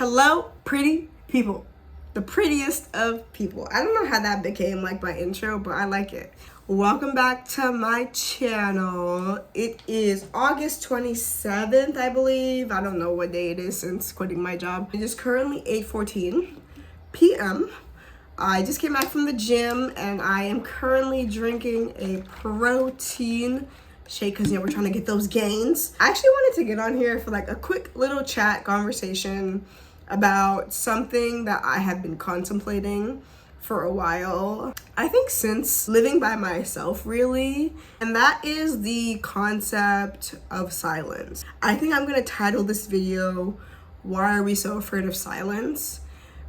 Hello, pretty people. The prettiest of people. I don't know how that became like my intro, but I like it. Welcome back to my channel. It is August 27th, I believe. I don't know what day it is since quitting my job. It is currently 8:14 p.m. I just came back from the gym and I am currently drinking a protein shake because we're trying to get those gains. I actually wanted to get on here for like a quick little chat conversation about something that I have been contemplating for a while. I think since living by myself, really, and that is the concept of silence. I think I'm gonna title this video, "Why Are We So Afraid of Silence?"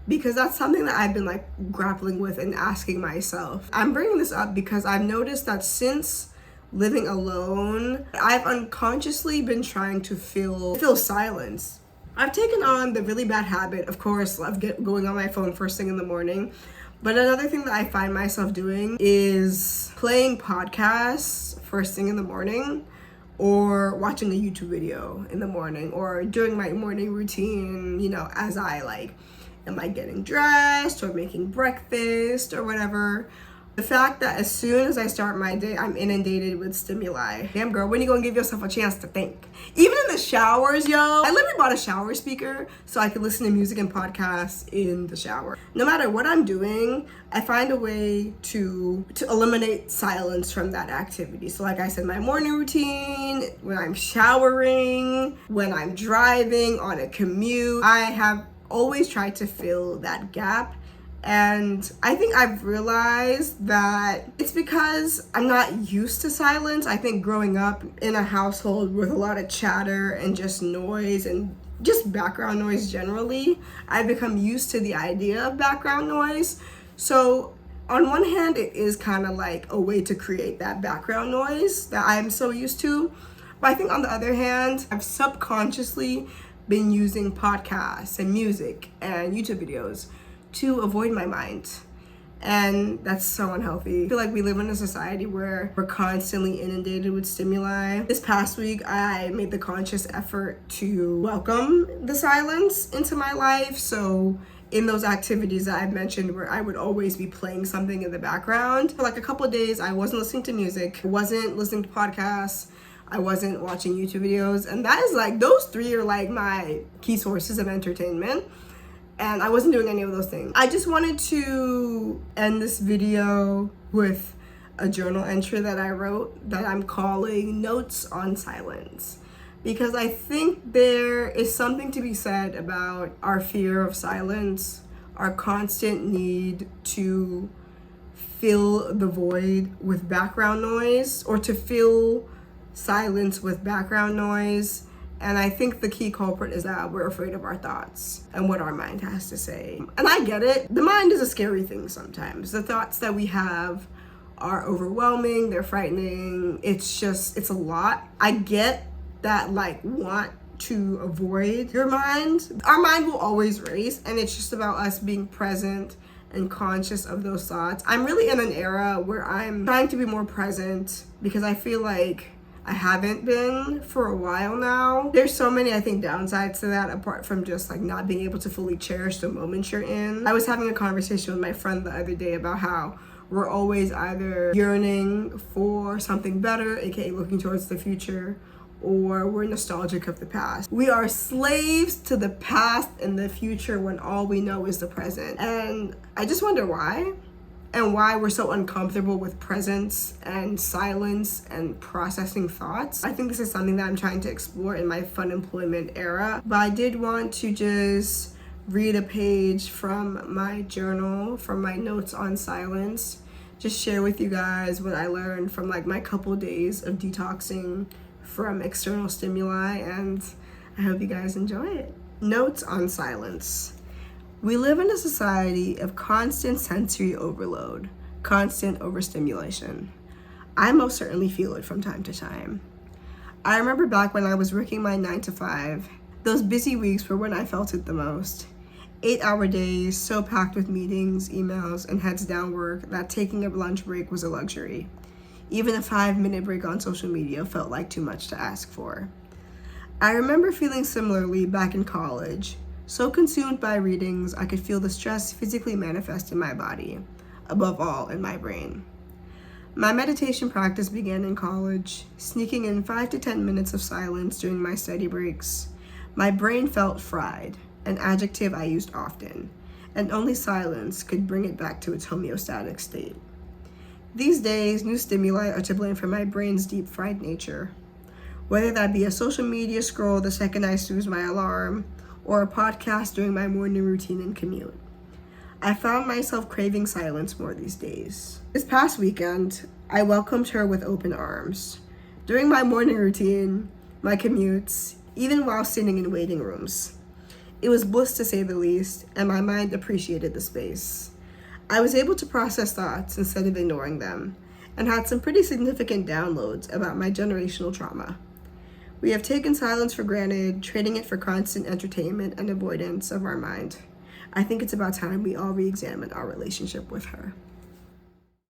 Because that's something that I've been like grappling with and asking myself. I'm bringing this up because I've noticed that since living alone, I've unconsciously been trying to feel silence. I've taken on the really bad habit, of course, of going on my phone first thing in the morning. But another thing that I find myself doing is playing podcasts first thing in the morning, or watching a YouTube video in the morning, or doing my morning routine, as I am getting dressed or making breakfast or whatever. The fact that as soon as I start my day, I'm inundated with stimuli. Damn girl, when you gonna give yourself a chance to think? Even in the showers, yo. I literally bought a shower speaker so I could listen to music and podcasts in the shower. No matter what I'm doing, I find a way to eliminate silence from that activity. So like I said, my morning routine, when I'm showering, when I'm driving on a commute, I have always tried to fill that gap. And I think I've realized that it's because I'm not used to silence. I think growing up in a household with a lot of chatter and just noise and just background noise generally, I've become used to the idea of background noise. So on one hand, it is kind of like a way to create that background noise that I'm so used to. But I think on the other hand, I've subconsciously been using podcasts and music and YouTube videos to avoid my mind. And that's so unhealthy. I feel like we live in a society where we're constantly inundated with stimuli. This past week, I made the conscious effort to welcome the silence into my life. So in those activities that I've mentioned where I would always be playing something in the background, for like a couple of days, I wasn't listening to music, wasn't listening to podcasts, I wasn't watching YouTube videos. And that is those three are my key sources of entertainment. And I wasn't doing any of those things. I just wanted to end this video with a journal entry that I wrote that I'm calling Notes on Silence. Because I think there is something to be said about our fear of silence, our constant need to fill the void with background noise, or to fill silence with background noise. And I think the key culprit is that we're afraid of our thoughts and what our mind has to say. And I get it. The mind is a scary thing sometimes. The thoughts that we have are overwhelming. They're frightening. It's a lot. I get that want to avoid your mind. Our mind will always race, and it's just about us being present and conscious of those thoughts. I'm really in an era where I'm trying to be more present because I feel like I haven't been for a while now. There's so many, I think, downsides to that, apart from just not being able to fully cherish the moment you're in. I was having a conversation with my friend the other day about how we're always either yearning for something better, aka looking towards the future, or we're nostalgic of the past. We are slaves to the past and the future when all we know is the present. And I just wonder why. And why we're so uncomfortable with presence and silence and processing thoughts. I think this is something that I'm trying to explore in my fun employment era. But I did want to just read a page from my journal, from my notes on silence, just share with you guys what I learned from my couple days of detoxing from external stimuli, and I hope you guys enjoy it. Notes on silence. We live in a society of constant sensory overload, constant overstimulation. I most certainly feel it from time to time. I remember back when I was working my 9 to 5, those busy weeks were when I felt it the most. 8-hour days, so packed with meetings, emails, and heads down work that taking a lunch break was a luxury. Even a 5-minute break on social media felt like too much to ask for. I remember feeling similarly back in college. So consumed by readings, I could feel the stress physically manifest in my body, above all in my brain. My meditation practice began in college, sneaking in 5 to 10 minutes of silence during my study breaks. My brain felt fried, an adjective I used often, and only silence could bring it back to its homeostatic state. These days, new stimuli are to blame for my brain's deep fried nature. Whether that be a social media scroll the second I snooze my alarm, or a podcast during my morning routine and commute. I found myself craving silence more these days. This past weekend, I welcomed her with open arms. During my morning routine, my commutes, even while sitting in waiting rooms. It was bliss to say the least, and my mind appreciated the space. I was able to process thoughts instead of ignoring them, and had some pretty significant downloads about my generational trauma. We have taken silence for granted, trading it for constant entertainment and avoidance of our mind. I think it's about time we all re-examine our relationship with her.